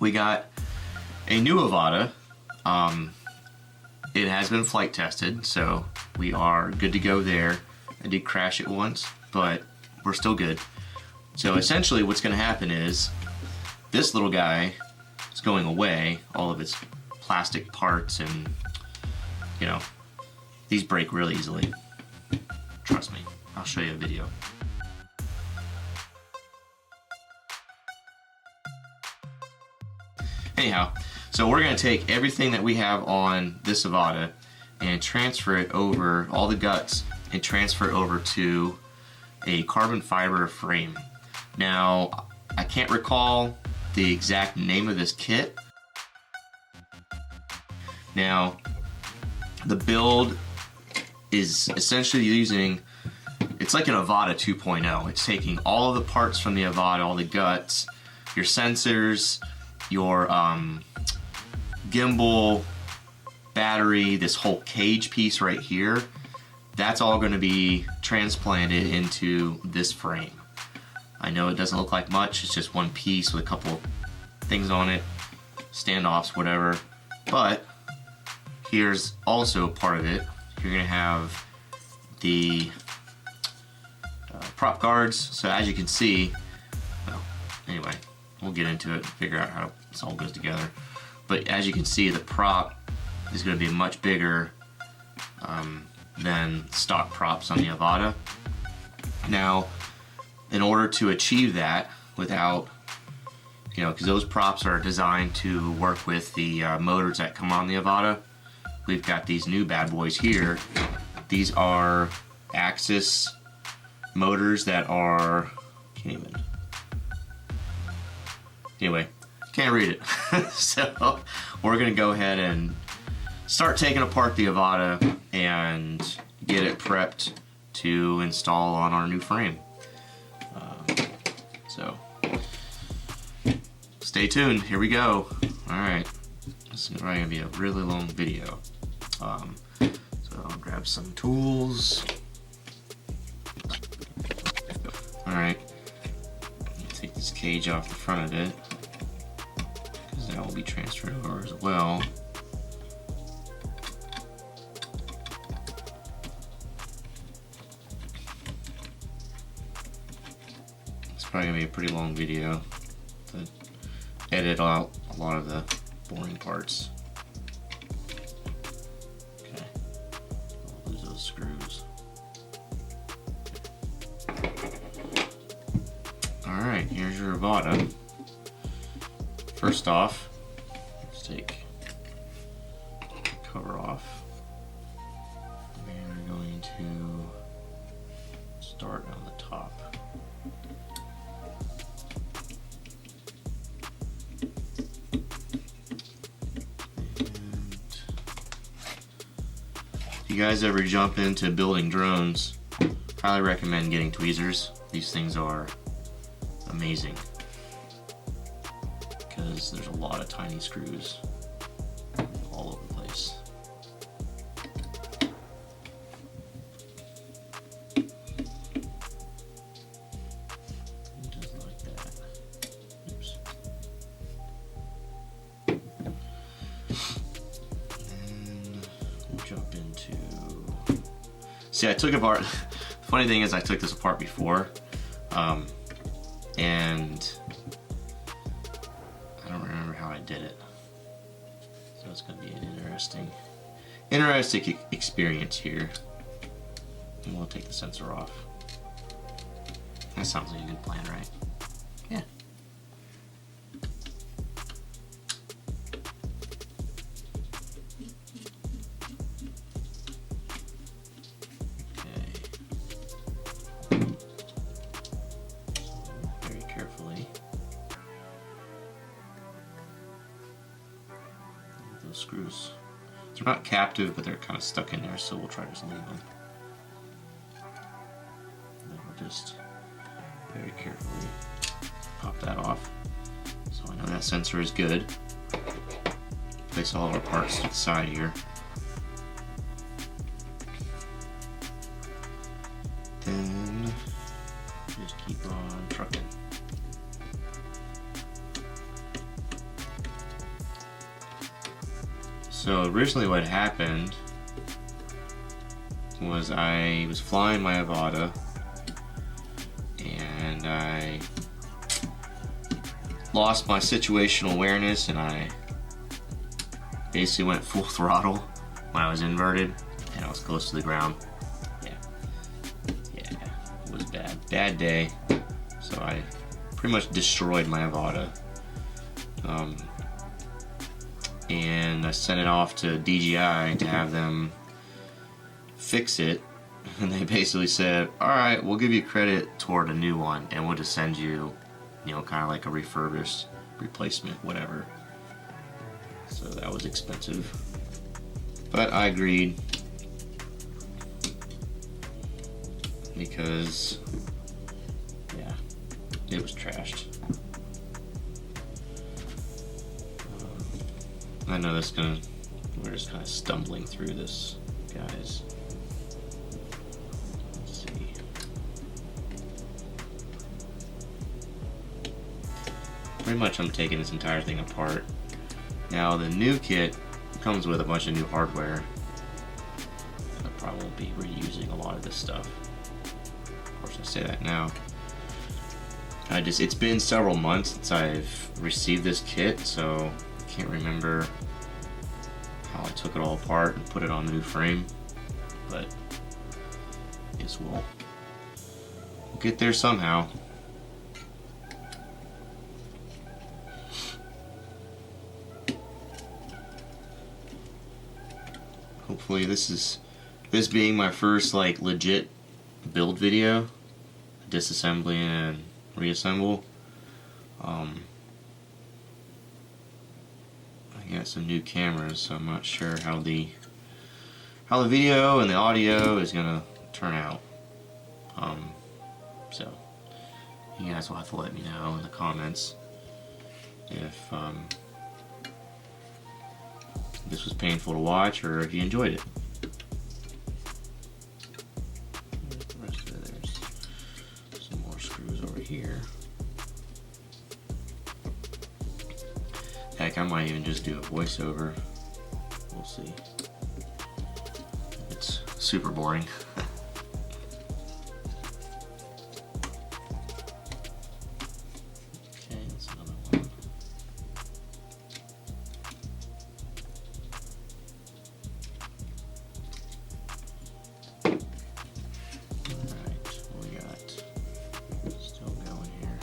we got a new Avata. It has been flight tested, so we are good to go there. I did crash it once, but we're still good. So essentially what's going to happen is this little guy is going away, all of its plastic parts, and you know, these break really easily. Trust me, I'll show you a video. Anyhow, so we're going to take everything that we have on this Avata and transfer it over, all the guts, and transfer it over to a carbon fiber frame. Now, I can't recall the exact name of this kit. Now, the build is essentially using, it's like an Avata 2.0. It's taking all of the parts from the Avata, all the guts, your sensors, your gimbal, battery, this whole cage piece right here. That's all going to be transplanted into this frame. I know it doesn't look like much, it's just one piece with a couple things on it, standoffs, whatever, but here's also part of it. You're going to have the prop guards, so as you can see, well, anyway, we'll get into it and figure out how this all goes together. But as you can see, the prop is going to be much bigger than stock props on the Avata. Now, in order to achieve that without, you know, because those props are designed to work with the motors that come on the Avata, we've got these new bad boys here. These are Axis motors that are, anyway, can't read it. So we're gonna go ahead and start taking apart the Avata and get it prepped to install on our new frame. So stay tuned, here we go. All right, this is probably gonna be a really long video. So I'll grab some tools. All right, take this cage off the front of it, because that will be transferred over as well. It's probably gonna be a pretty long video to edit out a lot of the boring parts. Okay, I'll lose those screws. Alright, here's your Avata. First off, let's take the cover off. We're going to start on the top. And if you guys ever jump into building drones, highly recommend getting tweezers. These things are amazing because there's a lot of tiny screws all over the place. Just like that. Oops. And we'll jump into. See, I took apart. Funny thing is, I took this apart before. And I don't remember how I did it, so it's going to be an interesting experience here. And we'll take the sensor off. That sounds like a good plan, right? Yeah. Those screws, they're not captive, but they're kind of stuck in there, so we'll try to just leave them. And then we'll just very carefully pop that off. So I know that sensor is good. Place all of our parts to the side here. Then just keep on trucking. So originally what happened was I was flying my Avata and I lost my situational awareness and I basically went full throttle when I was inverted and I was close to the ground. Yeah, it was bad day. So I pretty much destroyed my Avata. And I sent it off to DJI to have them fix it, and they basically said, alright, we'll give you credit toward a new one and we'll just send you, kind of like a refurbished replacement, whatever. So that was expensive, but I agreed because yeah, it was trashed. I know we're just kind of stumbling through this, guys. Let's see. Pretty much I'm taking this entire thing apart. Now the new kit comes with a bunch of new hardware. I probably won't be reusing a lot of this stuff. Of course I say that now. It's been several months since I've received this kit, so I can't remember how I took it all apart and put it on the new frame, but I guess we'll get there somehow. Hopefully this being my first like legit build video, disassembly and reassemble. I got some new cameras, so I'm not sure how the video and the audio is gonna turn out. So you guys will have to let me know in the comments if this was painful to watch or if you enjoyed it. There's some more screws over here. Heck, I might even just do a voiceover. We'll see. It's super boring. Okay, that's another one. Alright, what we got? Still going here.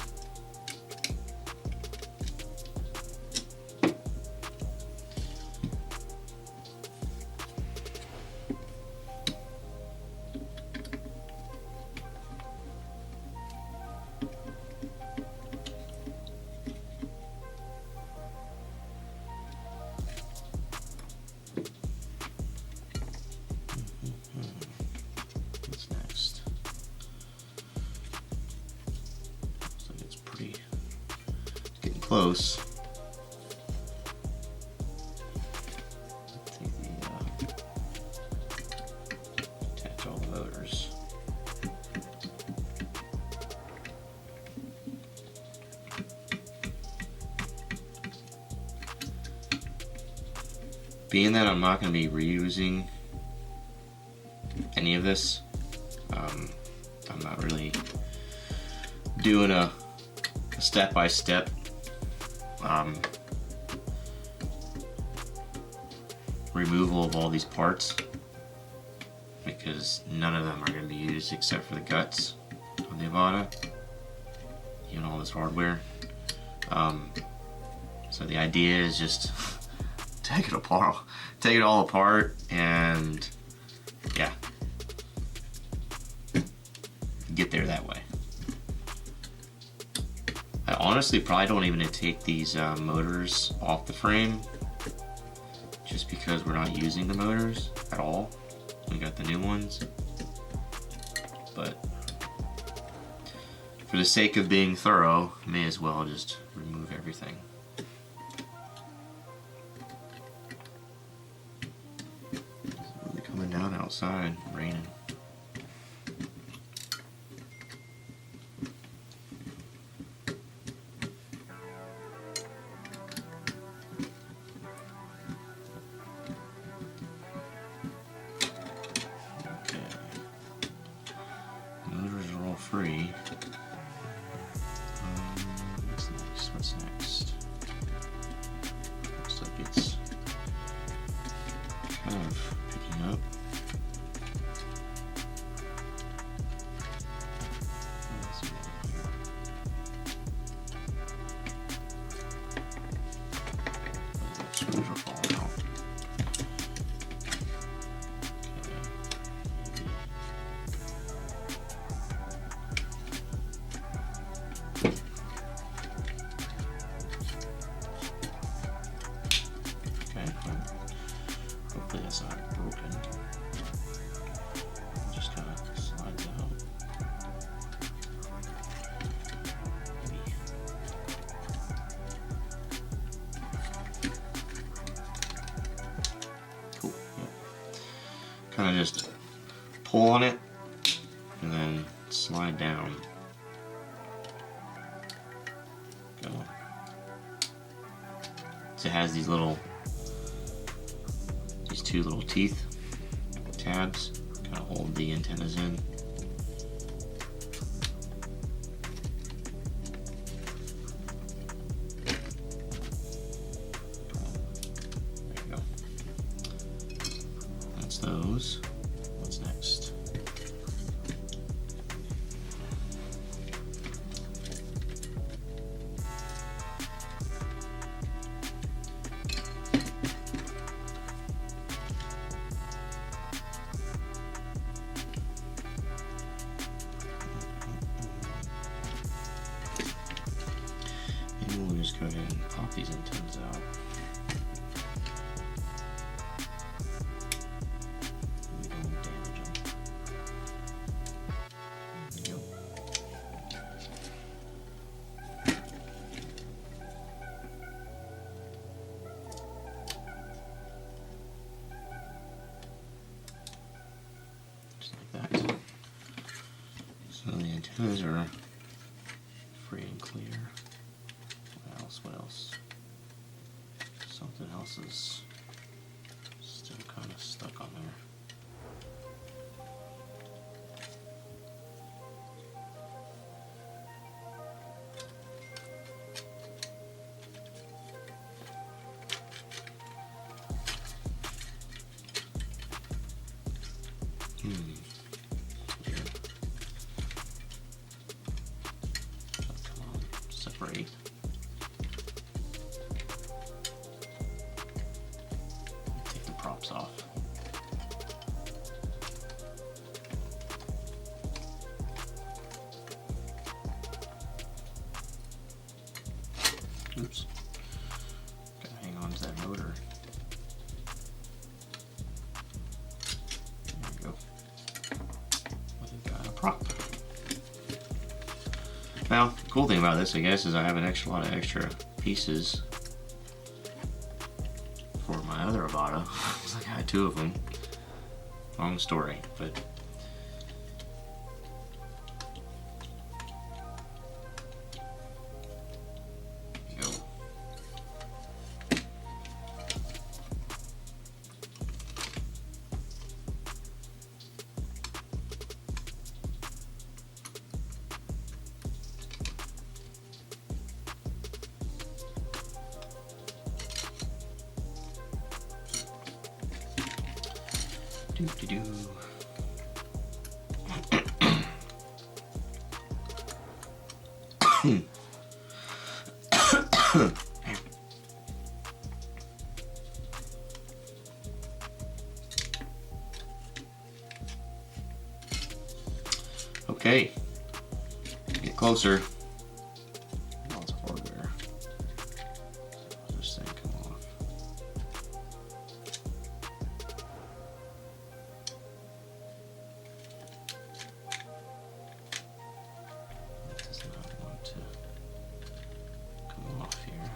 What's next? Looks like it's getting close. Take the attach all the motors. Being that I'm not going to be reusing any of this, I'm not really doing a step-by-step removal of all these parts, because none of them are going to be used except for the guts of the Avata, even all this hardware. So the idea is just take it all apart, and yeah, get there that way. I honestly probably don't even take these motors off the frame, just because we're not using the motors at all. We got the new ones, but for the sake of being thorough, may as well just remove everything. It's really coming down outside, raining. kind of picking up. Let's see over here. The screws are falling out. Okay, hopefully that's not broken. It just kind of slides out. Maybe. Cool. Yep. Kind of just pull on it and then slide down. Go. So it has these two little teeth tabs, kind of hold the antennas in. There you go. That's those. What's next? Maybe we'll just go ahead and pop these antennas out. We don't damage them. There you go. Just like that. So the antennas are free and clear. What else? Something else is still kind of stuck on there. Weird. Come on, separate. Take the props off. Oops. Gotta hang on to that motor. There we go. We've got a prop. Now, the cool thing about this, I guess, is I have a lot of extra pieces for my other Avata. Because I got two of them. Long story, but there you go. Do. Okay, get closer. Lots of hardware. This thing come off. It does not want to come off here.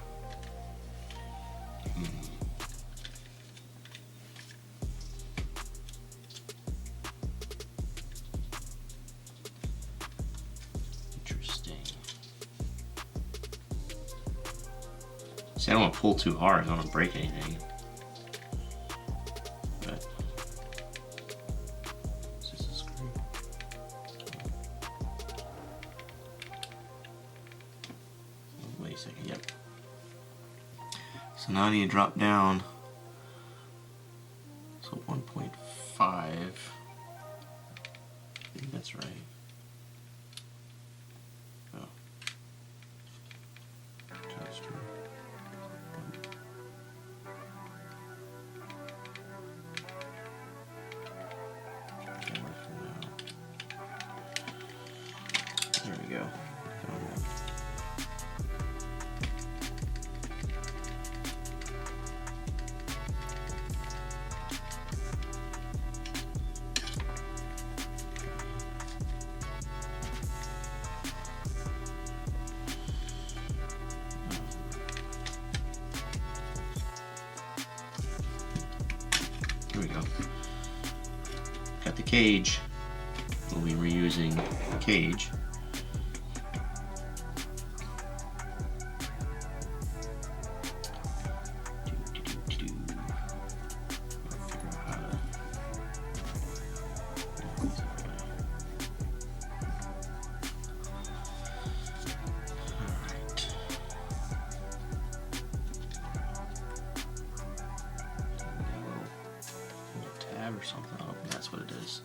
Interesting. See, I don't want to pull too hard. I don't want to break anything. But it's just a screw. Oh, wait a second. Yep. So now I need to drop down. So So 1.5. I think that's right. Oh. That's true. There we go. Here we go. Got the cage. We'll be reusing the cage. Or something. I don't think that's what it is.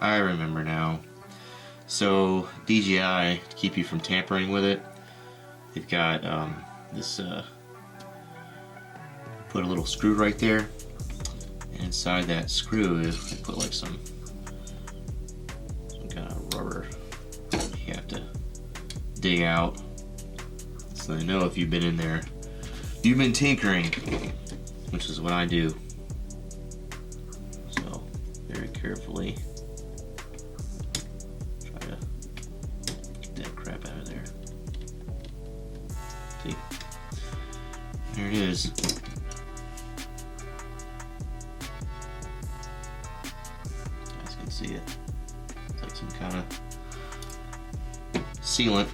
I remember now. So DJI, to keep you from tampering with it, they've got this put a little screw right there, and inside that screw is they put like some kind of rubber you have to dig out, so they know if you've been in there, you've been tinkering, which is what I do. Carefully try to get that crap out of there. See? There it is. You guys can see it. It's like some kind of sealant.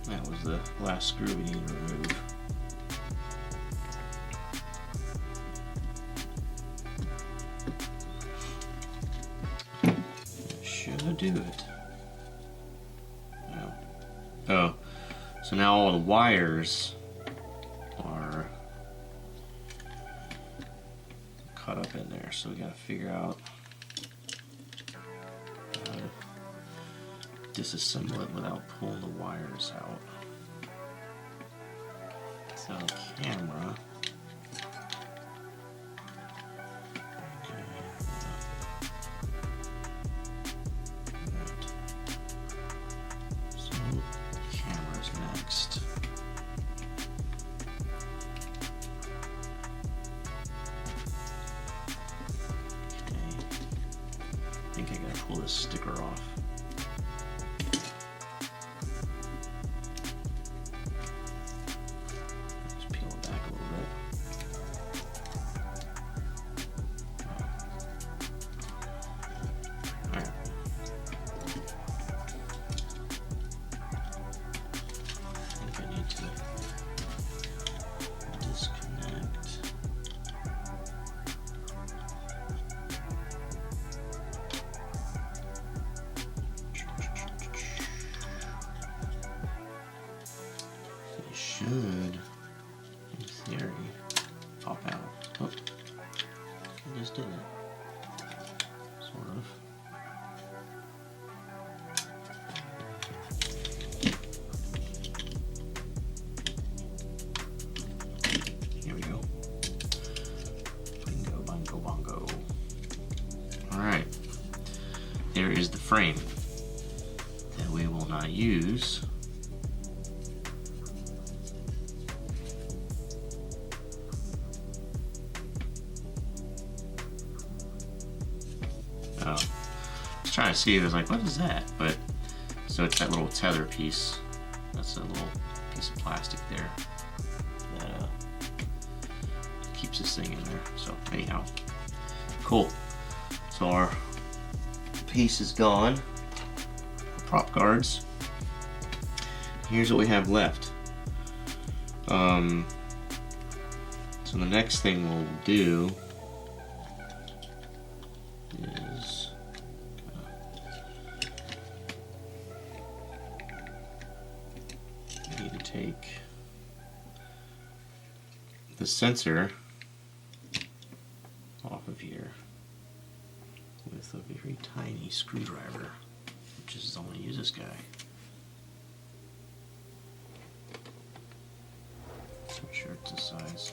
That was the last screw we need to remove. Do it. No. Oh, so now all the wires are caught up in there, so we gotta figure out how to disassemble it without pulling the wires out. So the camera. I think I gotta pull this sticker off. Just peel it back a little bit. Alright. I think I need to disconnect. Should, in theory, pop out. Oh, I just did it. Sort of. Here we go. Bingo, bongo, bongo. Alright. There is the frame that we will not use. Oh, I was trying to see, it was like, what is that? But, so it's that little tether piece. That's a little piece of plastic there that keeps this thing in there. So anyhow, cool. So our piece is gone. Prop guards. Here's what we have left. So the next thing we'll do is we need to take the sensor with a very tiny screwdriver, which is I'm going to use this guy. Make sure it's the size.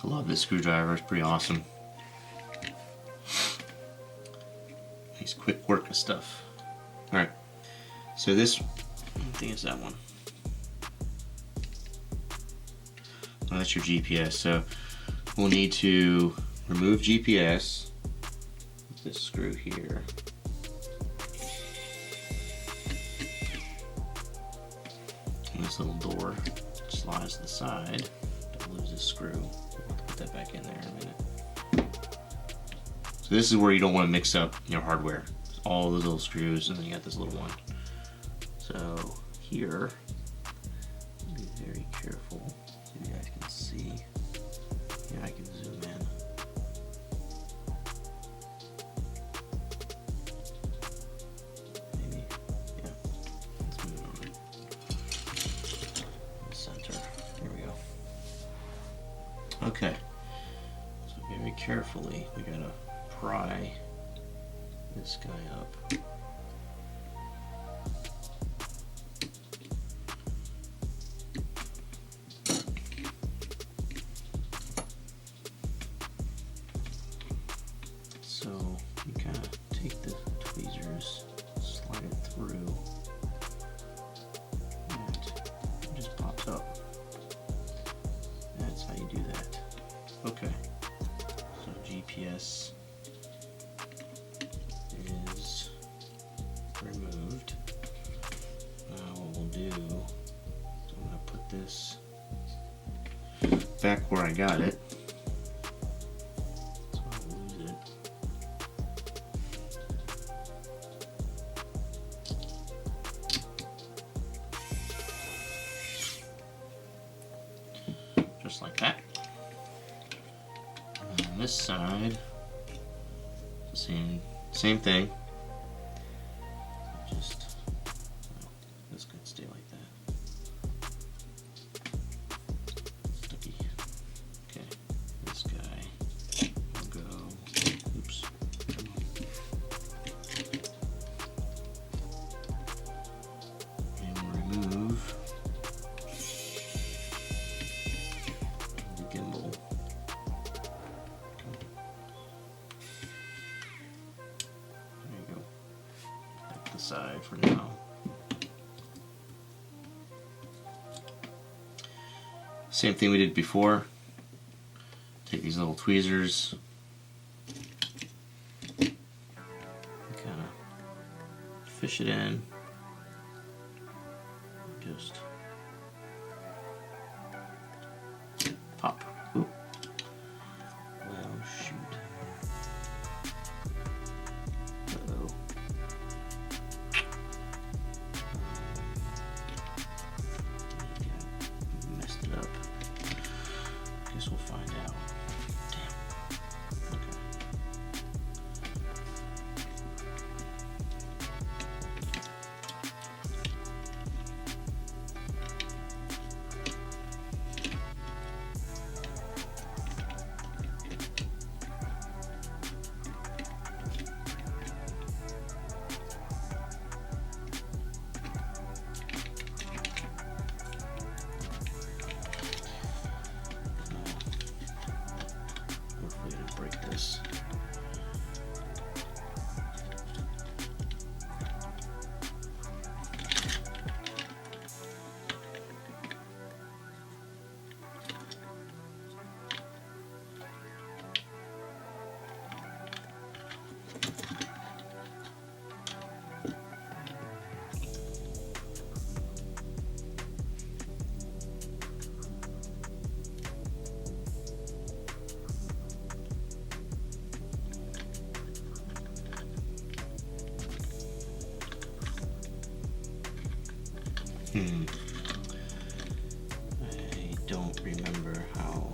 I love this screwdriver, it's pretty awesome. Nice quick work of stuff. Alright, so this, I think it's that one. Oh, that's your GPS. So we'll need to remove GPS with this screw here. And this little door slides to the side. Don't lose this screw. We'll put that back in there in a minute. So this is where you don't want to mix up your hardware. All those little screws, and then you got this little one. So here, be very careful. So you guys can see. Yeah, I can zoom in. Maybe, yeah. Let's move it over. The center. Here we go. Okay. So very carefully, we gotta pry this guy up. So you kind of take the tweezers, slide it through, and it just pops up. That's how you do that. Okay. So GPS is removed. Now what we'll do is I'm going to put this back where I got it. So I'll lose it. Just like that. And on this side, same thing. Just, well, this could stay like that. Sticky. Okay, this guy will go. Oops. And we'll remove the gimbal. Side for now. Same thing we did before. Take these little tweezers, kind of fish it in. Just pop. Oop. Well, shoot. Uh-oh. Messed it up. Guess we'll find out. Damn. Okay. Hopefully I didn't break this. I don't remember how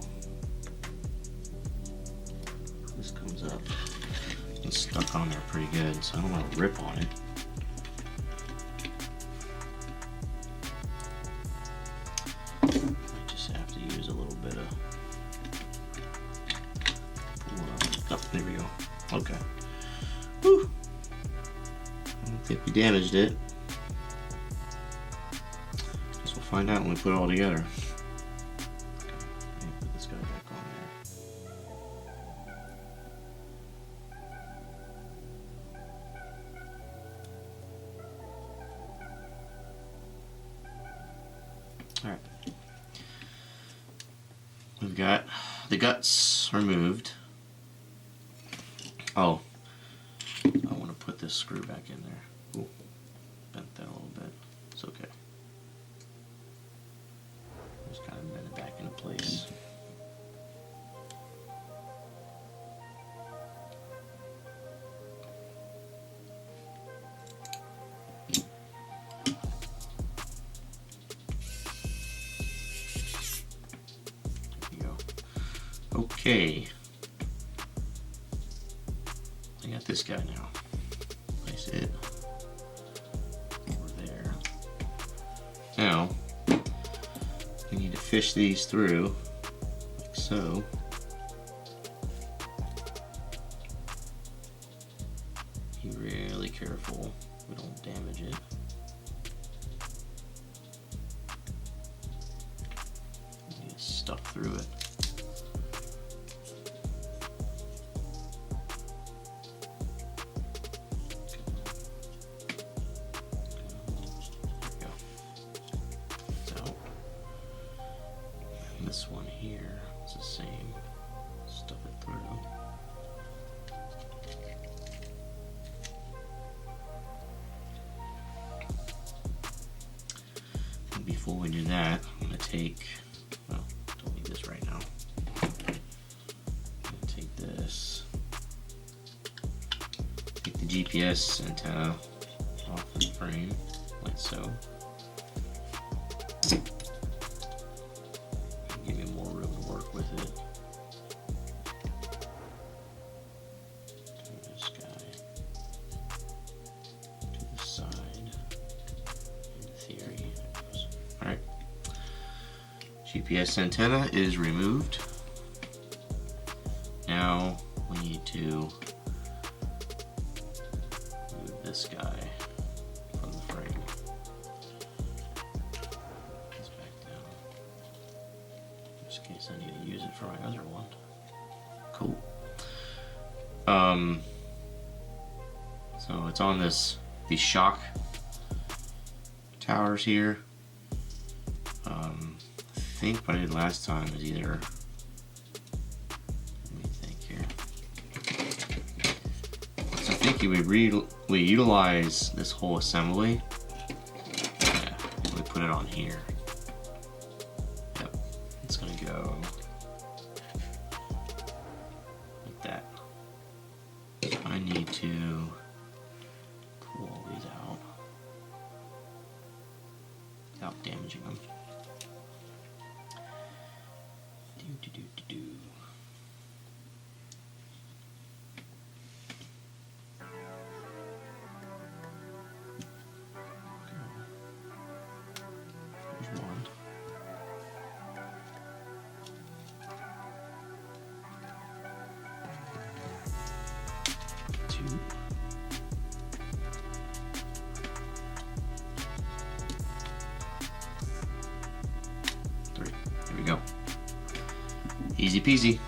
this comes up. It's stuck on there pretty good, so I don't want to rip on it. I just have to use a little bit of pull it up. Oh, there we go. Okay. Whew. I don't think we damaged it. Guess we'll find out when we put it all together. Okay, let me put this guy back on there. Alright. We've got the guts removed. Oh, I want to put this screw back in there. Ooh, bent that a little bit. It's okay. Just kind of bend it back into place. There you go. Okay. I got this guy now. Place it over there. Now, we need to fish these through, like so. Be really careful we don't damage it. We get stuck through it. This one here is the same. Stuff it through. And before we do that, I'm going to take, well, don't need this right now. I'm going to take this, take the GPS antenna off the frame, like so. Give me more room to work with it. Do this guy to the side. In theory. Alright. GPS antenna is removed. Now we need to move this guy from the frame. In case I need to use it for my other one. Cool. So it's on these shock towers here. I think what I did last time is either, let me think here. So I think we utilize this whole assembly. Yeah, we put it on here. It's gonna go like that. I need to pull all these out without damaging them. Do. There's one. Two. Three. There we go. Easy peasy.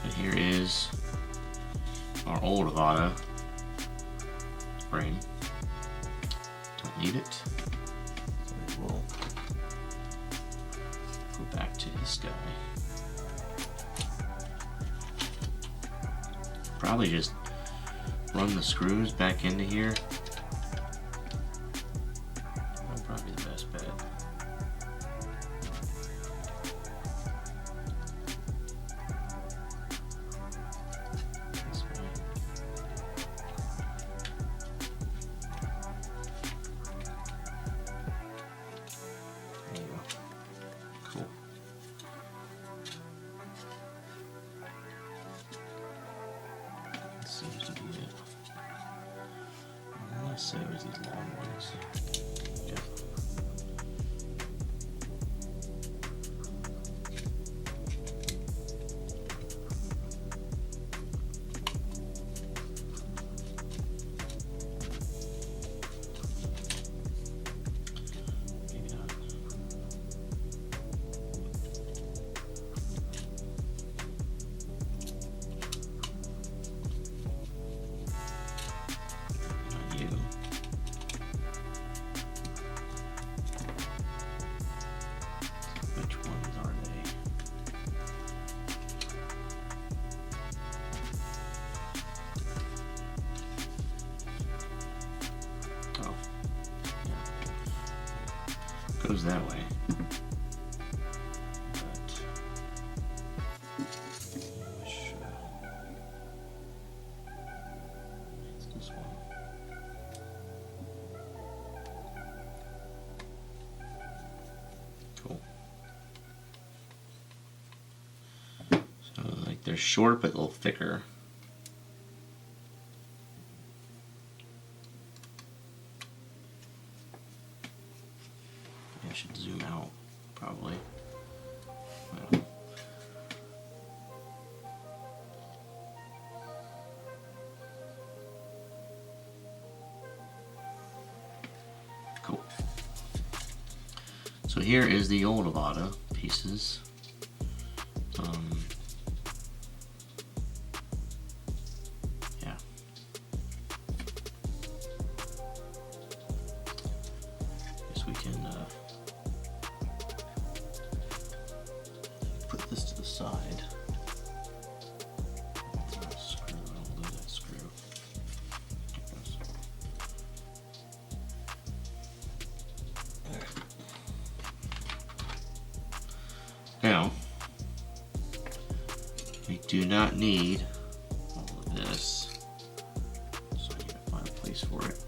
And here is our old Avata frame. Don't need it. So we will go back to this guy. Probably just run the screws back into here. That'll probably be the best bet. This way. There you go. Cool. That seems to be it. I want to say it was these long ones. Yeah. goes that way. It's this one. Cool. So like they're short but a little thicker. I should zoom out, probably. Well. Cool. So here is the old Avata pieces. Yeah. Guess we can put this to the side. Throw a screw, I'll lose that screw. There it goes. There. Now, we do not need all of this, so I need to find a place for it.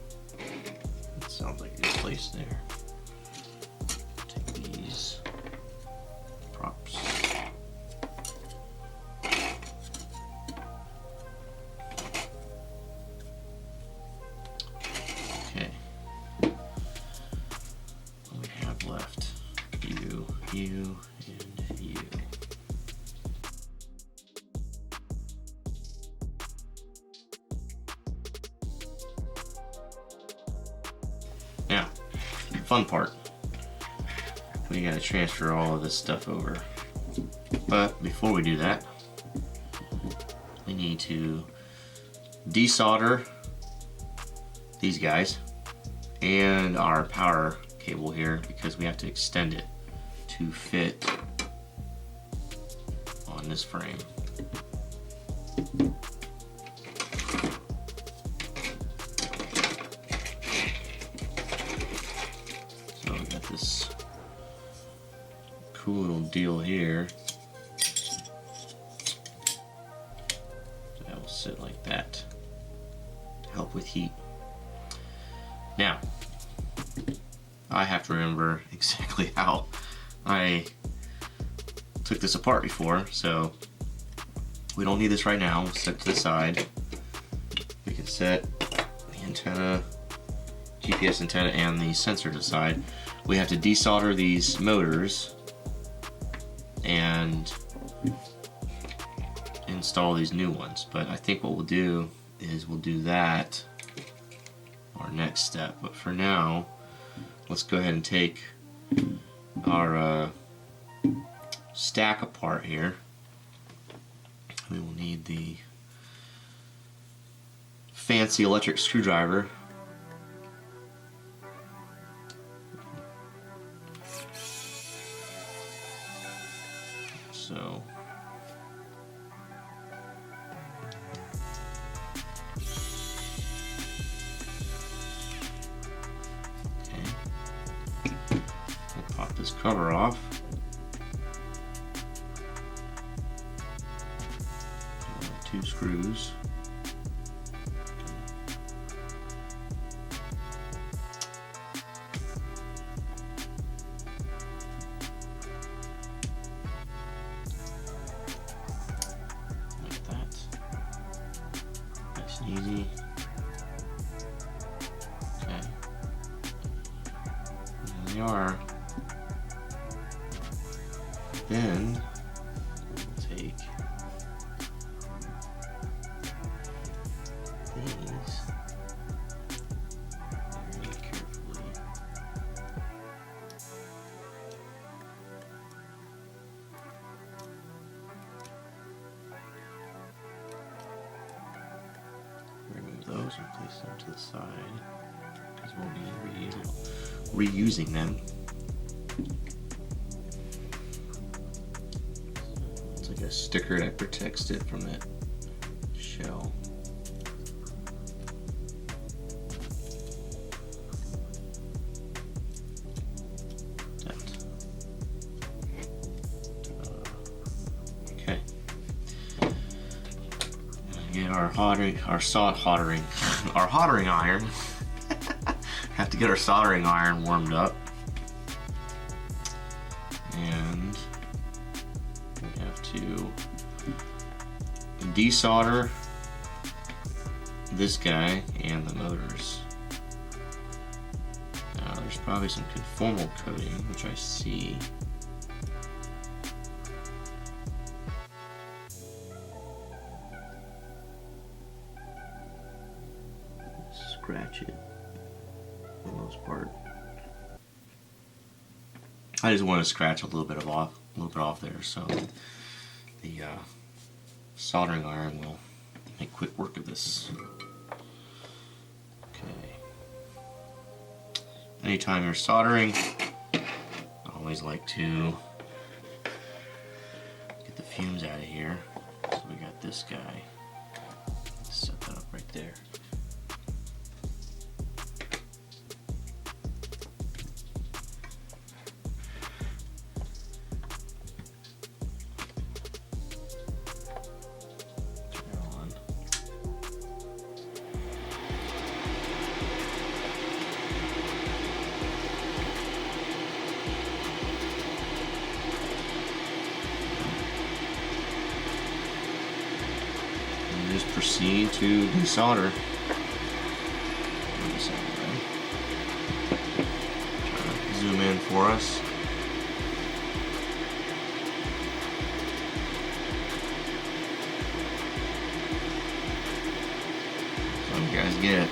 It sounds like a good place there. Take these props. Okay. What do we have left? You, and you. Now, fun part. We gotta transfer all of this stuff over. But before we do that, we need to desolder these guys and our power cable here because we have to extend it to fit on this frame. So we got this cool little deal here. So that will sit like that to help with heat. Now, I have to remember exactly how I took this apart before, so we don't need this right now. We'll set it to the side. We can set the antenna, GPS antenna, and the sensor to the side. We have to desolder these motors and install these new ones. But I think what we'll do is we'll do that our next step. But for now, let's go ahead and take our stack apart here. We will need the fancy electric screwdriver. So we'll pop this cover off. Two screws. Like that. Nice and easy. Okay. There they are. Then we'll take these very carefully. Remove those and place them to the side because we'll be reusing them. It's like a sticker that protects it from that shell. Get our hottering iron. Have to get our soldering iron warmed up. And we have to desolder this guy and the motors. Now there's probably some conformal coating, which I see. Scratch it for the most part. I just want to scratch a little bit off there, so the soldering iron will make quick work of this. Okay. Anytime you're soldering, I always like to get the fumes out of here. So we got this guy. Set that up right there. Just proceed to desolder. Zoom in for us. So you guys get it.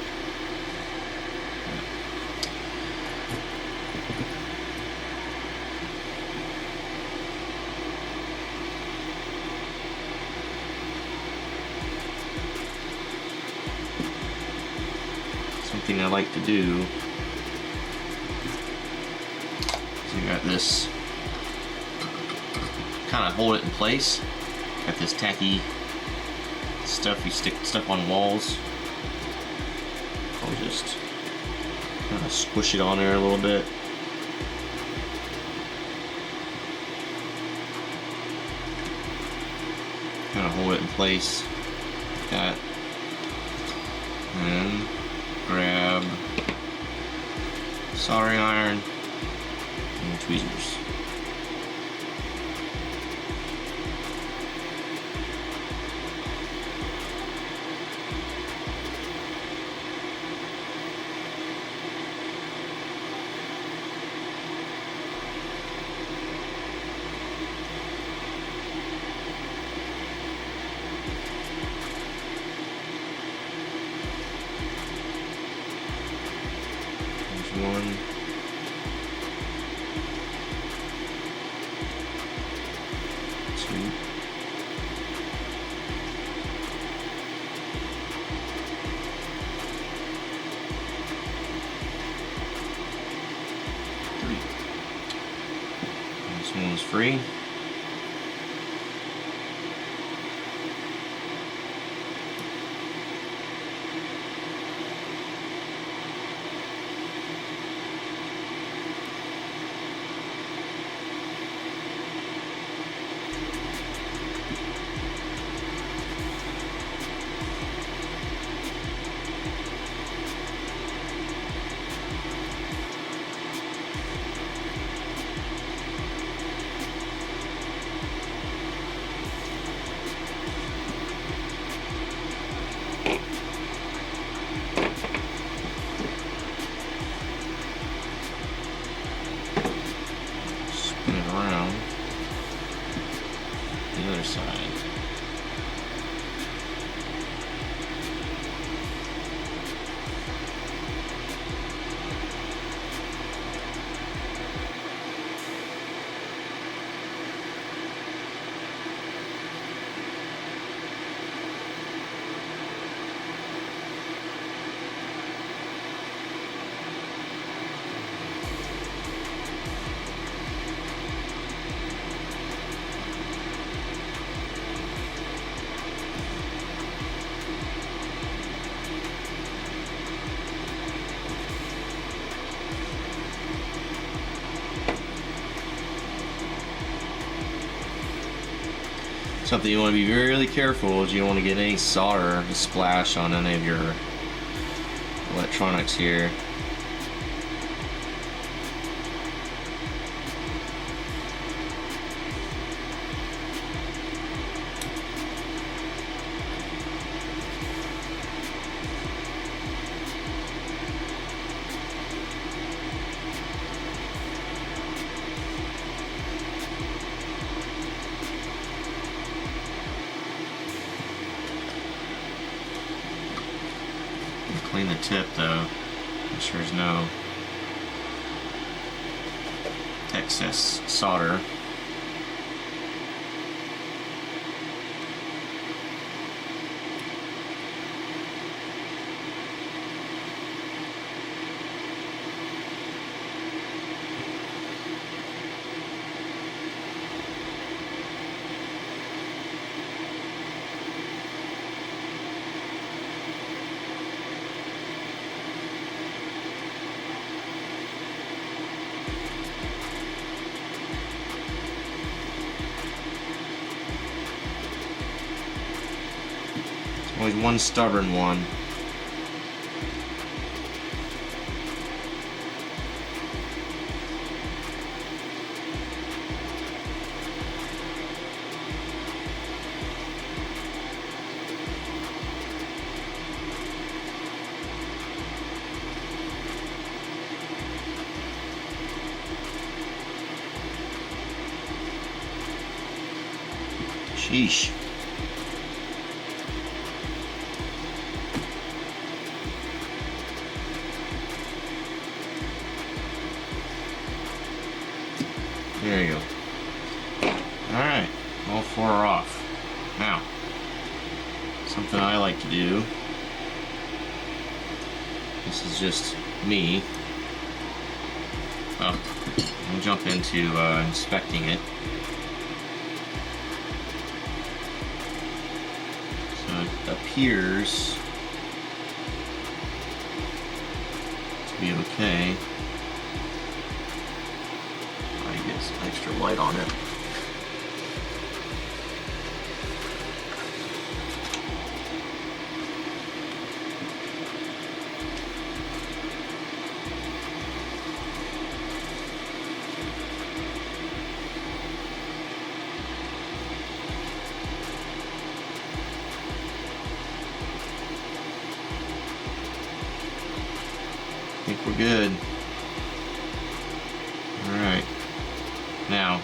Something I like to do is you got this, kind of hold it in place. Got this tacky stuff you stick stuff on walls. I'll just kind of squish it on there a little bit. Kind of hold it in place like that. And grab soldering iron and tweezers. One, two, three. This one's free. Something you want to be really careful is you don't want to get any solder to splash on any of your electronics here. Clean the tip though, make sure there's no excess solder. Always one stubborn one. Sheesh. There you go. Alright, all four are off. Now, something I like to do, this is just me. Oh, I'll jump into inspecting it. So it appears to be okay. Get some extra light on it. I think we're good. All right. Now,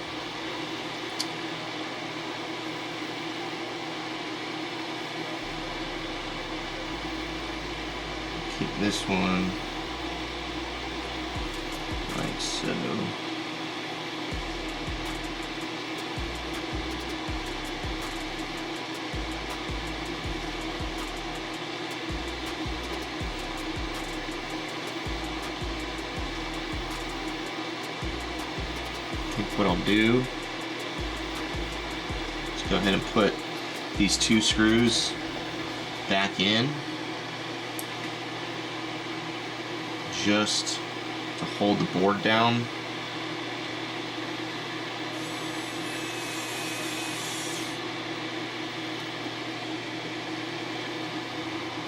keep this one like so. What I'll do is go ahead and put these two screws back in just to hold the board down.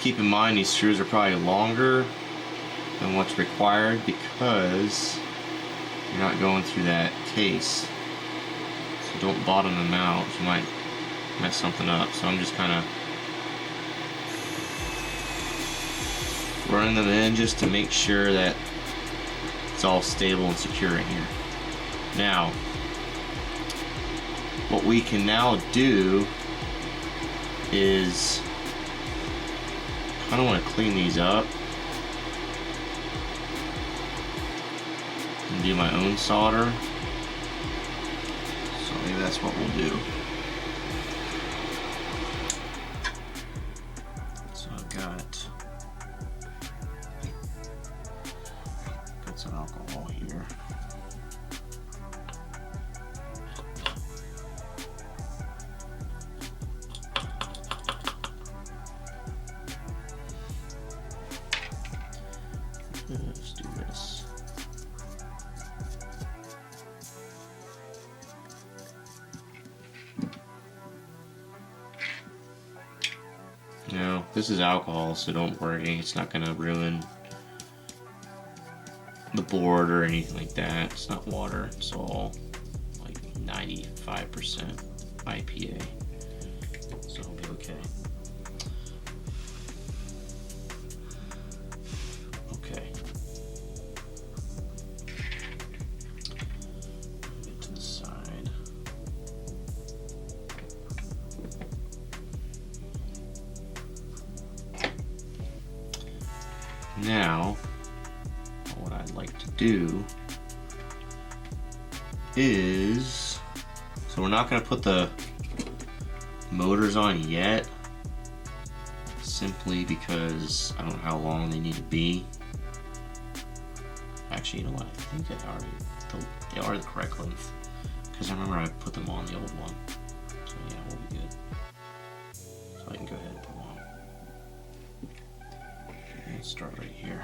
Keep in mind these screws are probably longer than what's required because you're not going through that case, so don't bottom them out. You might mess something up. So I'm just kind of running them in just to make sure that it's all stable and secure in here. Now, what we can now do is kind of want to clean these up and do my own solder. So maybe that's what we'll do. So I've got some alcohol here. Let's do this. This is alcohol, so don't worry, it's not gonna ruin the board or anything like that. It's not water, it's all like 95% IPA, so it'll be okay. Okay. Get to the side. Now, what I'd like to do is, so we're not going to put the motors on yet, simply because I don't know how long they need to be. Actually, you know what, I think they are the correct length, because I remember I put them on the old one. So yeah, we'll be good. So I can go ahead and put them on. Let's start right here.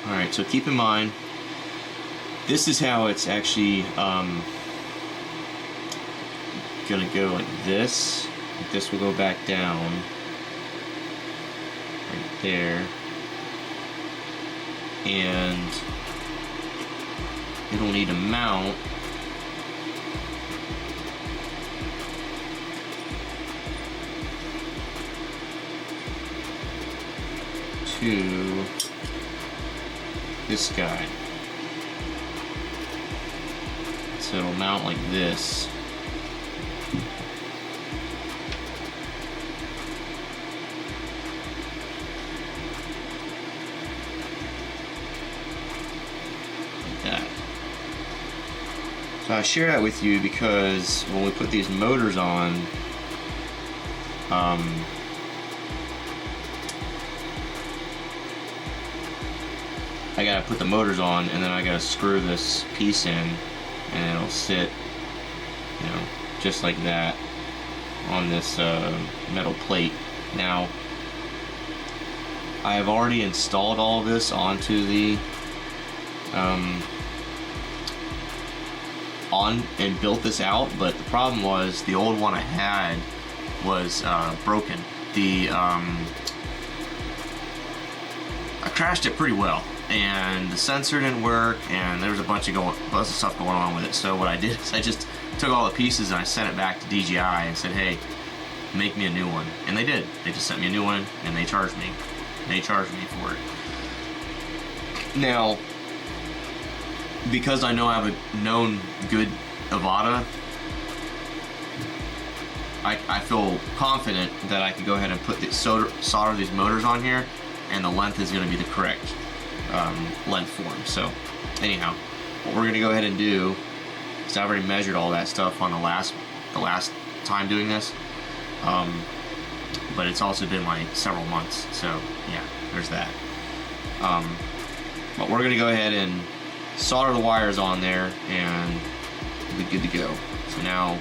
Alright, so keep in mind, this is how it's actually gonna go like this. This will go back down right there, and it'll need to mount to this guy. So it'll mount like this. Like that. So I share that with you because when we put these motors on, I gotta put the motors on, and then I gotta screw this piece in, and it'll sit, you know, just like that on this metal plate. Now, I have already installed all of this onto the and built this out, but the problem was the old one I had was broken. I crashed it pretty well, and the sensor didn't work, and there was a bunch of stuff going on with it. So what I did is I just took all the pieces and I sent it back to DJI and said, hey, make me a new one. And they did. They just sent me a new one, and they charged me. They charged me for it. Now, because I know I have a known good Avata, I feel confident that I could go ahead and put the solder these motors on here, and the length is going to be the correct length for them. So anyhow, what we're going to go ahead and do is I already measured all that stuff on the last time doing this, but it's also been like several months, so yeah, there's that. But we're going to go ahead and solder the wires on there, and we'll be good to go. So now,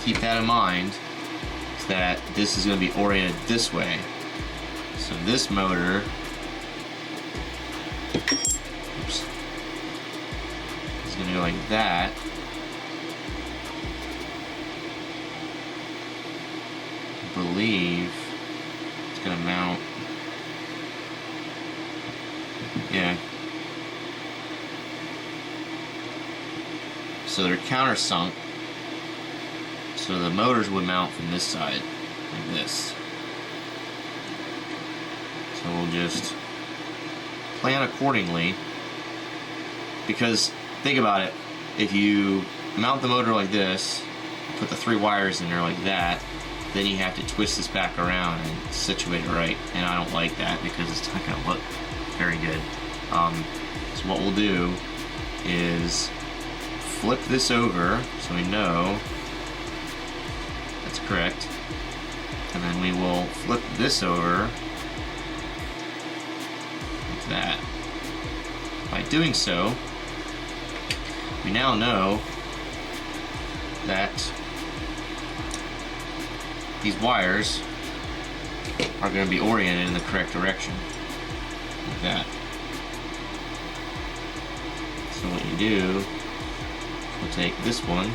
keep that in mind, that this is going to be oriented this way. So this motor, oops, is going to go like that. I believe it's going to mount, yeah. So they're countersunk, so the motors would mount from this side, like this. So we'll just plan accordingly, because think about it, if you mount the motor like this, put the 3 wires in there like that, then you have to twist this back around and situate it right, and I don't like that because it's not going to look very good. So what we'll do is flip this over so we know that's correct, and then we will flip this over like that. By doing so, we now know that these wires are going to be oriented in the correct direction, like that. So what you do, we'll take this one,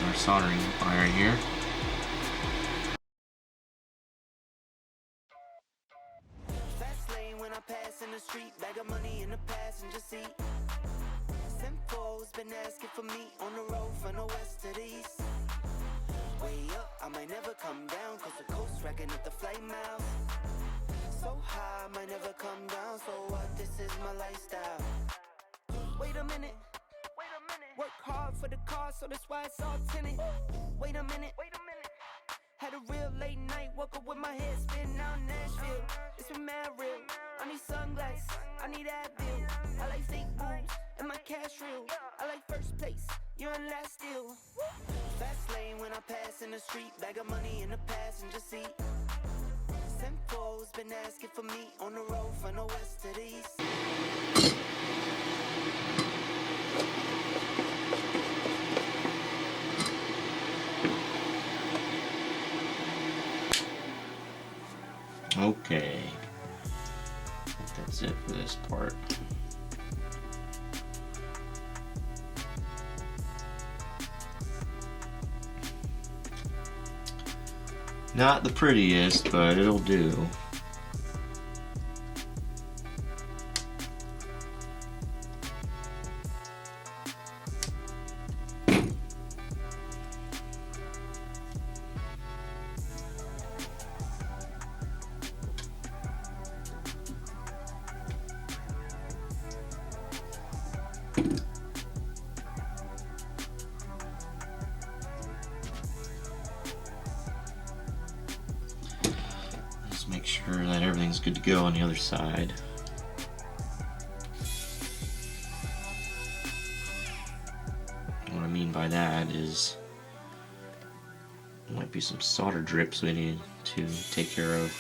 our soldering iron here. Fast lane when I pass in the street, bag of money in the passenger seat. Simcoe's been asking for me on the road from the west to the east. Way up, I might never come down, cause the coast racking up the flight miles. So high, I might never come down, so what, this is my lifestyle. Wait a minute, work hard for the car, so that's why it's all tinted. Wait a minute, had a real late night, woke up with my head spinning out in Nashville. It's been mad real, I need sunglasses, I need Advil. I like fake boobs, and my cash real. I like first place, you're in last still. Fast lane when I pass in the street, bag of money in the passenger seat. Simcoe's been asking for me on the road from the west to the east. Okay, I think that's it for this part. Not the prettiest, but it'll do. Make sure that everything's good to go on the other side. What I mean by that is there might be some solder drips we need to take care of.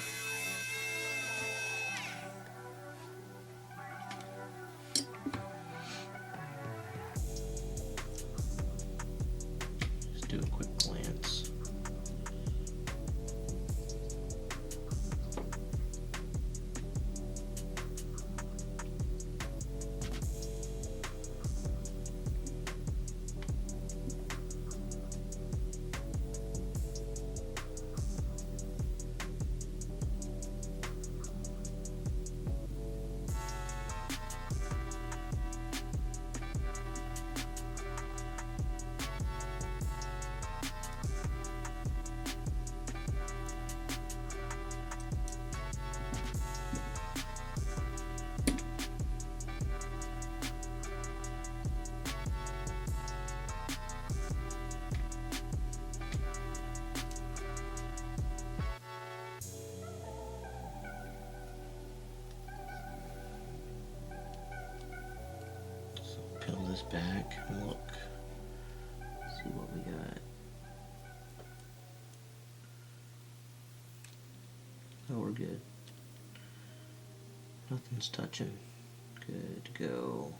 Just do a quick glance. Peel this back and look. See what we got. Oh, we're good. Nothing's touching. Good to go.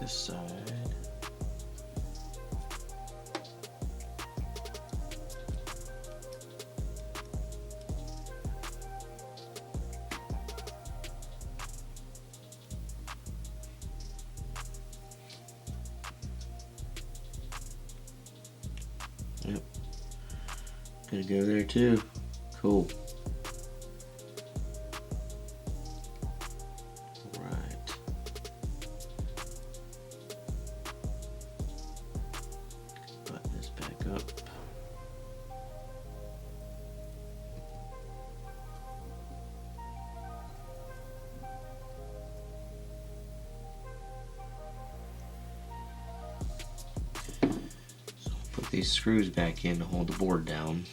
This side. Yep. Gonna go there too. Cool. these screws back in to hold the board down.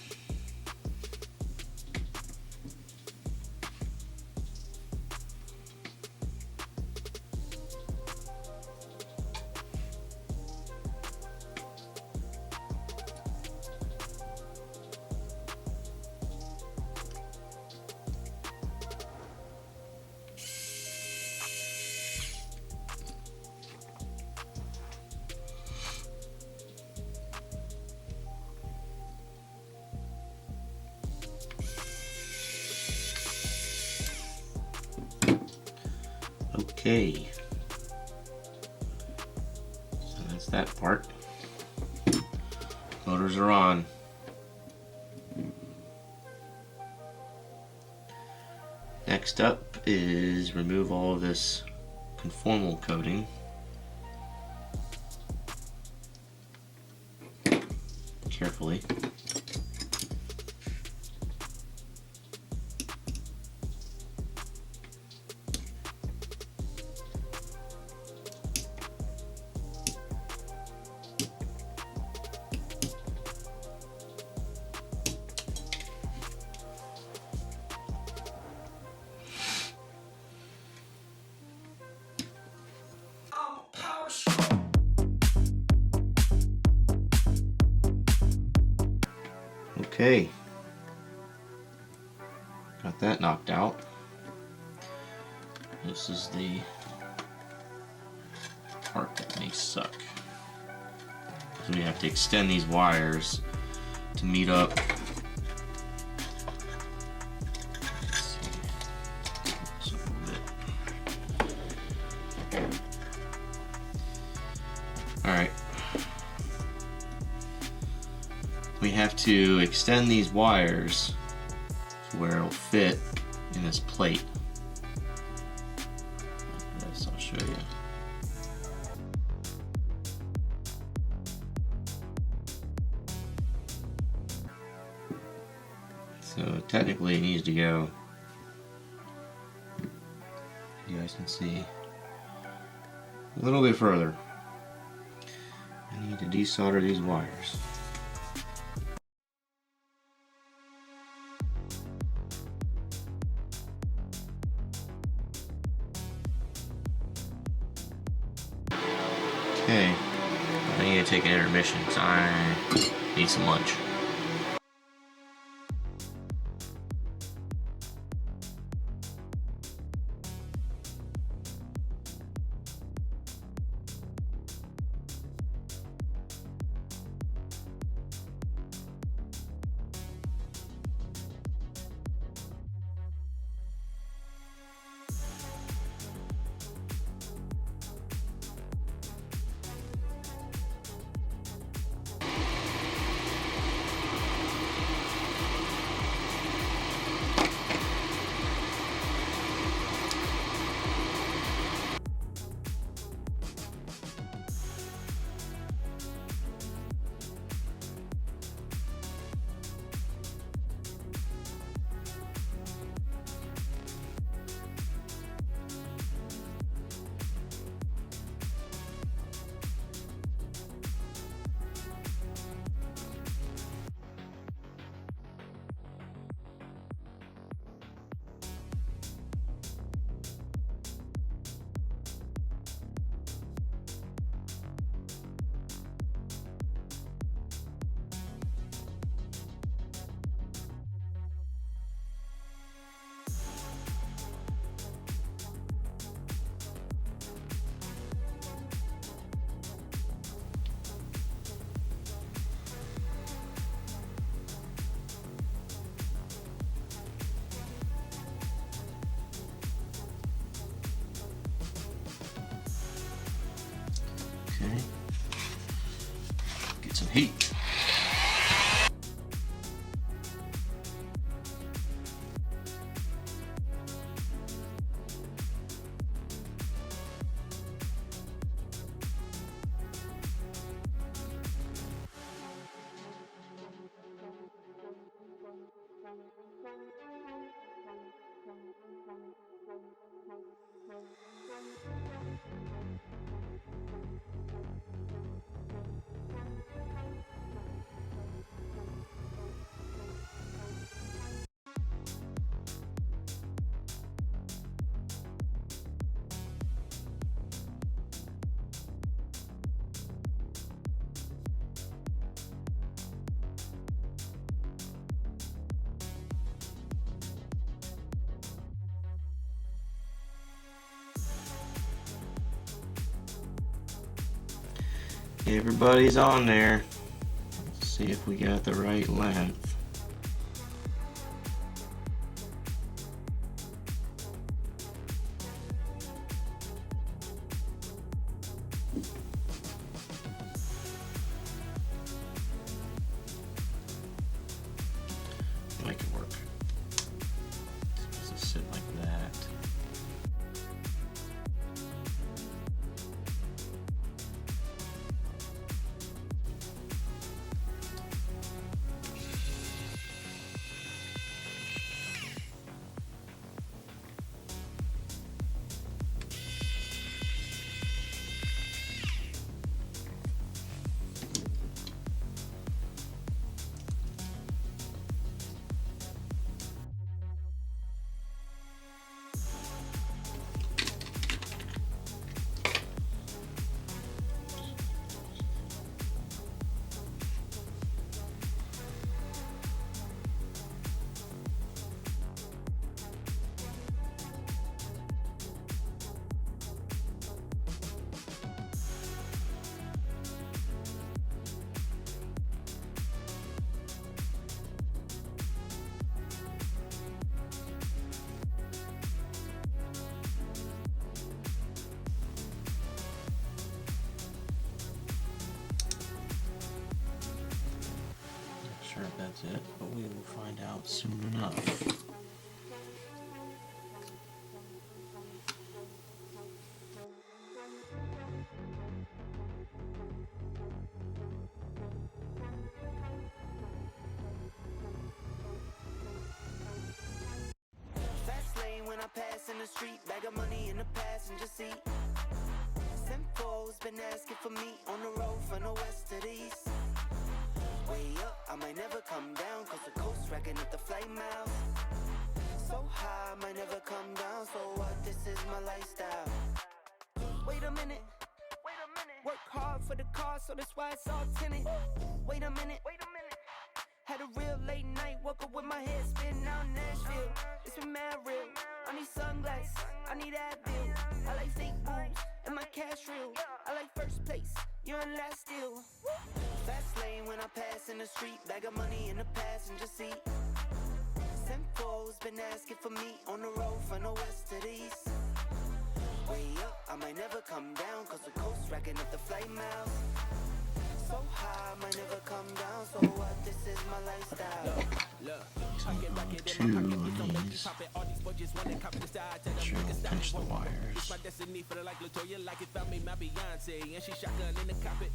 Okay, so that's that part. Motors are on. Next up is remove all of this conformal coating. Carefully. Okay, got that knocked out. This is the part that may suck. So we have to extend these wires to meet up. Let's see. Just a little bit. All right. We have to extend these wires to where it'll fit in this plate. Like this, I'll show you. So technically it needs to go, you guys can see, a little bit further. I need to desolder these wires. Okay, I need to take an intermission because I need some lunch. Okay. Get some heat. Everybody's on there. Let's see if we got the right length. Make it work. Does it sit like that? Sure if that's it, but we will find out soon enough. Fast lane when I pass in the street, bag of money in the passenger seat. Simcoe's been asking for me on the road from the west to the east. Way up, I might never come down, cause the coast racking up the flight miles. So high, I might never come down, so what, this is my lifestyle. Wait a minute, work hard for the car, so that's why it's all tinted. Wait a minute, had a real late night, woke up with my head spinning out Nashville. It's been mad real, I need sunglasses, I need Advil. I like fake boobs, and my cash real. I like first place, you're in last still. Fast lane when I pass in the street, bag of money in the passenger seat. Simcoe's been asking for me on the road from the west to the east. Way up, I might never come down, cause the coast racking up the flight miles. So high, I might never come down, so what, this is my lifestyle. Two of these. Sure, I'll pinch the wires. My destiny for the like Latoya, like it found me my Beyonce, and she shotgun in the cockpit.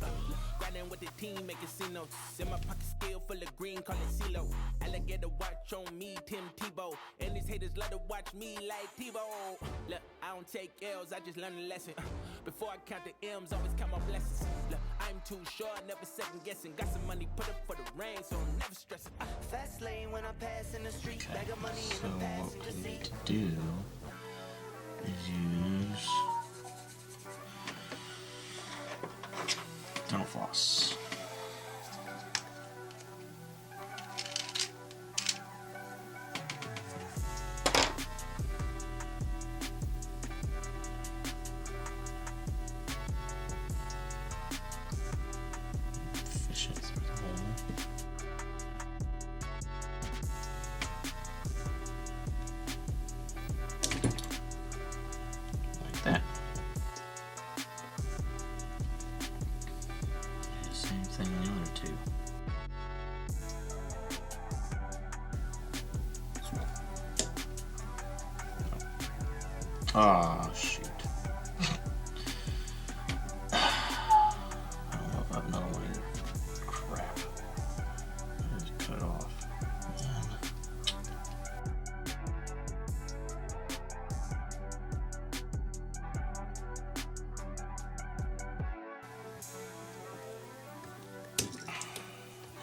Grinding with the team, making C notes. In my pocket, scale full of green, call it CeeLo. Alligator watch on me, Tim Tebow, and these haters love to watch me like Tebow. Look, I don't take L's, I just learn a lesson. Before I count the M's, always count my blessings. Look, I'm too short, never second guessing. Got some money, put up for the rain, so I'm never stressing. Fast lane when I pass in the street, Okay, bag of money in so the what passenger we need seat. to do is use dental floss. Fish it through the hole. Like that. And same thing on the other two. Ah, shoot. I don't know if I have another one either. Crap. I just cut it off. Man.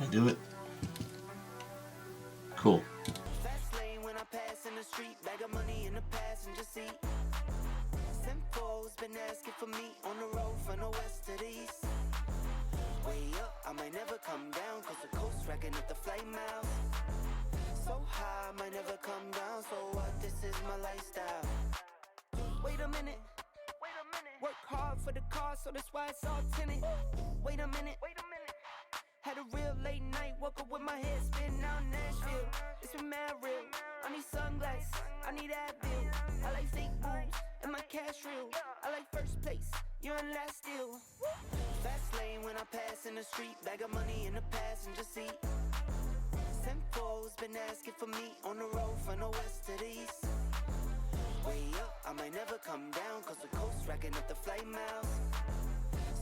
I do it. Cool. Fast lane when I pass in the street, bag of money in the passenger seat. Simcoe's been asking for me on the road from the west to the east. Way up, I might never come down, cause the coast racking up the flight miles. So high, I might never come down, so what, this is my lifestyle. Wait a minute, work hard for the car, so that's why it's all tinted. Wait wait a minute. Had a real late night, woke up with my head spinning out in Nashville. It's been mad real. I need sunglasses, I need Advil. I like fake boobs and my cash real. I like first place, you're in last still. Fast lane when I pass in the street, bag of money in the passenger seat. Simcoe's been asking for me on the road from the west to the east. Way up, I might never come down, cause the coast racking up the flight miles.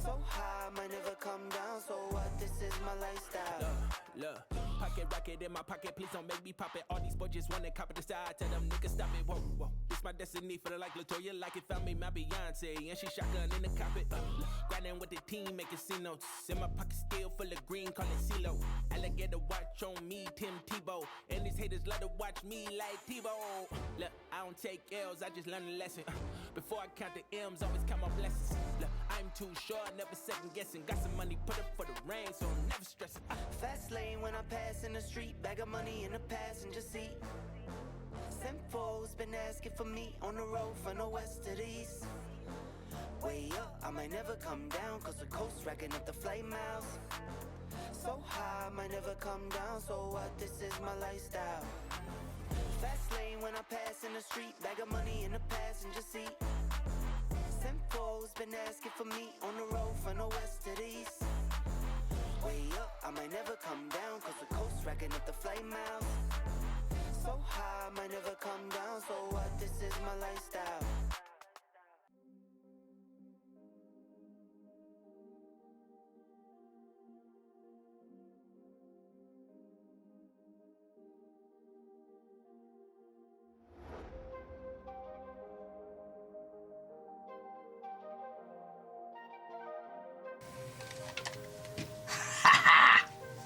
So high, I might never come down, so what, this is my lifestyle. Look, pocket rocket in my pocket, please don't make me pop it. All these boys just wanna copy the style, tell them niggas stop it. Whoa, whoa, it's my destiny, feeling like Latoya, like it found me my Beyonce, and she shotgun in the cockpit. Grinding with the team, making C notes. In my pocket still full of green, call it CeeLo. Alligator watch on me, Tim Tebow, and these haters love to watch me like Tebow. Look, I don't take L's, I just learn a lesson. Before I count the M's, always count my blessings. Look, I'm too short, never second guessing. Got some money, put up for the rain, so I'm never stressing. Fast lane when I pass in the street, bag of money in the passenger seat. Simcoe's been asking for me on the road from the west to the east. Way up, I might never come down, cause the coast racking up the flight miles. So high, I might never come down, so what, this is my lifestyle. Fast lane when I pass in the street, bag of money in the passenger seat. Simcoe's been asking for me on the road from the west to the east. Way up, I might never come down, cause the coast racking up the flight miles. So high, I might never come down, so what, this is my lifestyle.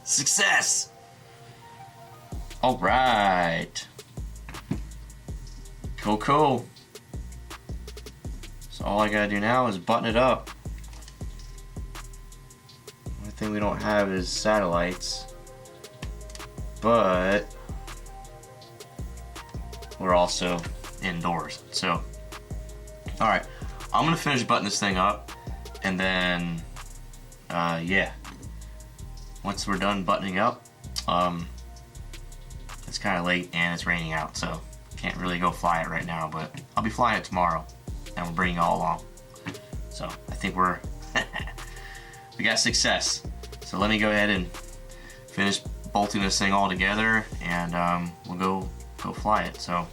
Success! All right. Cool. So all I gotta do now is button it up. Only thing we don't have is satellites, but we're also indoors. So, all right, I'm gonna finish buttoning this thing up, and then, yeah. Once we're done buttoning up, it's kind of late and it's raining out, so can't really go fly it right now, but I'll be flying it tomorrow and we'll bring you all along. So I think we got success. So let me go ahead and finish bolting this thing all together, and we'll go fly it. So,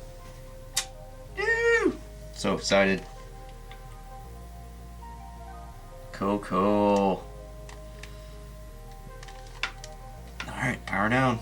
so excited. Cool. Alright, power down.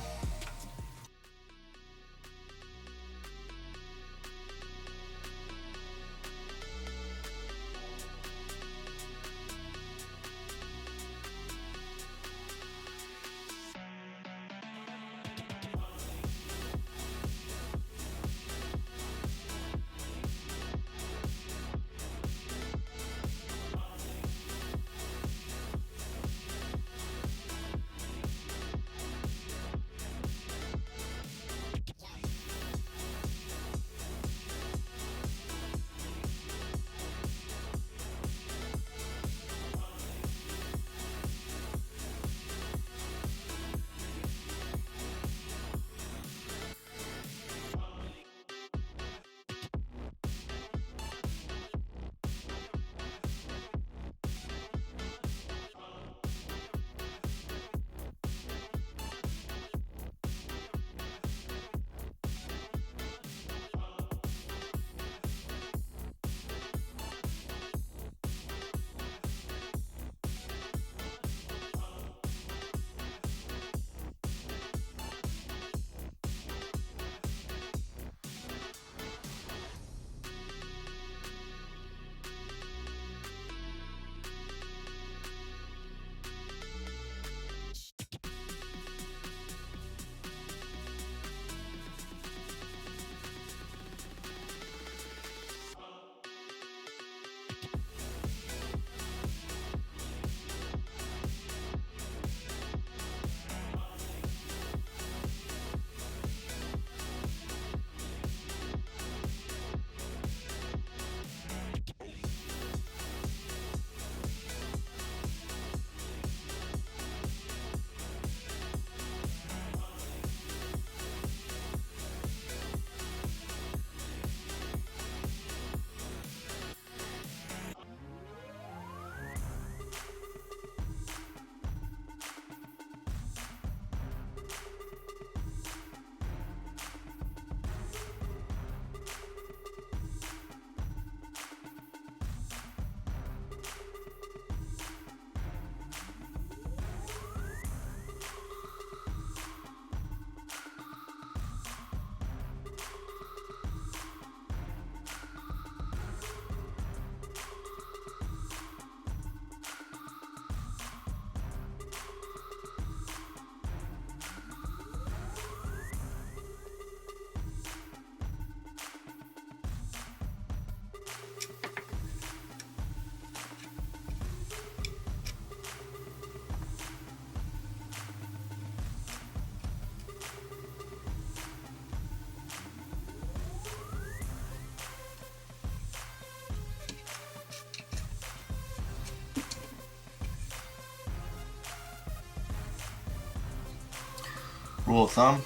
rule of thumb,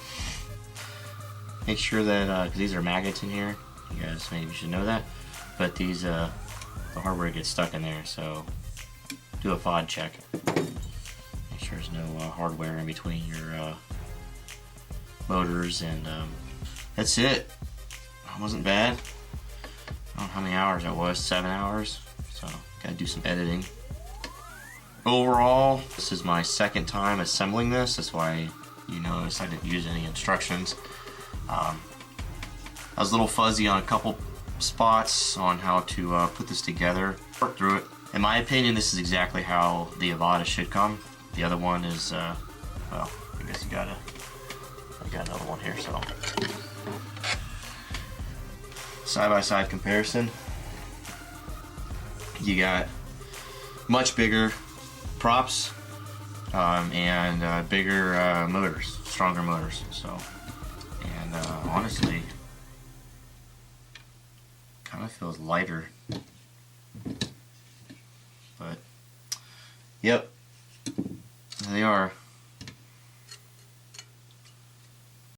make sure that, because these are magnets in here, you guys maybe should know that, but these, the hardware gets stuck in there, so do a FOD check. Make sure there's no hardware in between your motors, and that's it. It wasn't bad. I don't know how many hours that was, 7 hours, so gotta do some editing. Overall, this is my second time assembling this. That's why you notice I didn't use any instructions. I was a little fuzzy on a couple spots on how to put this together. Work through it. In my opinion, this is exactly how the Avata should come. The other one is, well, I guess I got another one here, so. Side-by-side comparison. You got much bigger props and bigger motors, stronger motors. So, and honestly, kind of feels lighter. But, yep, there they are.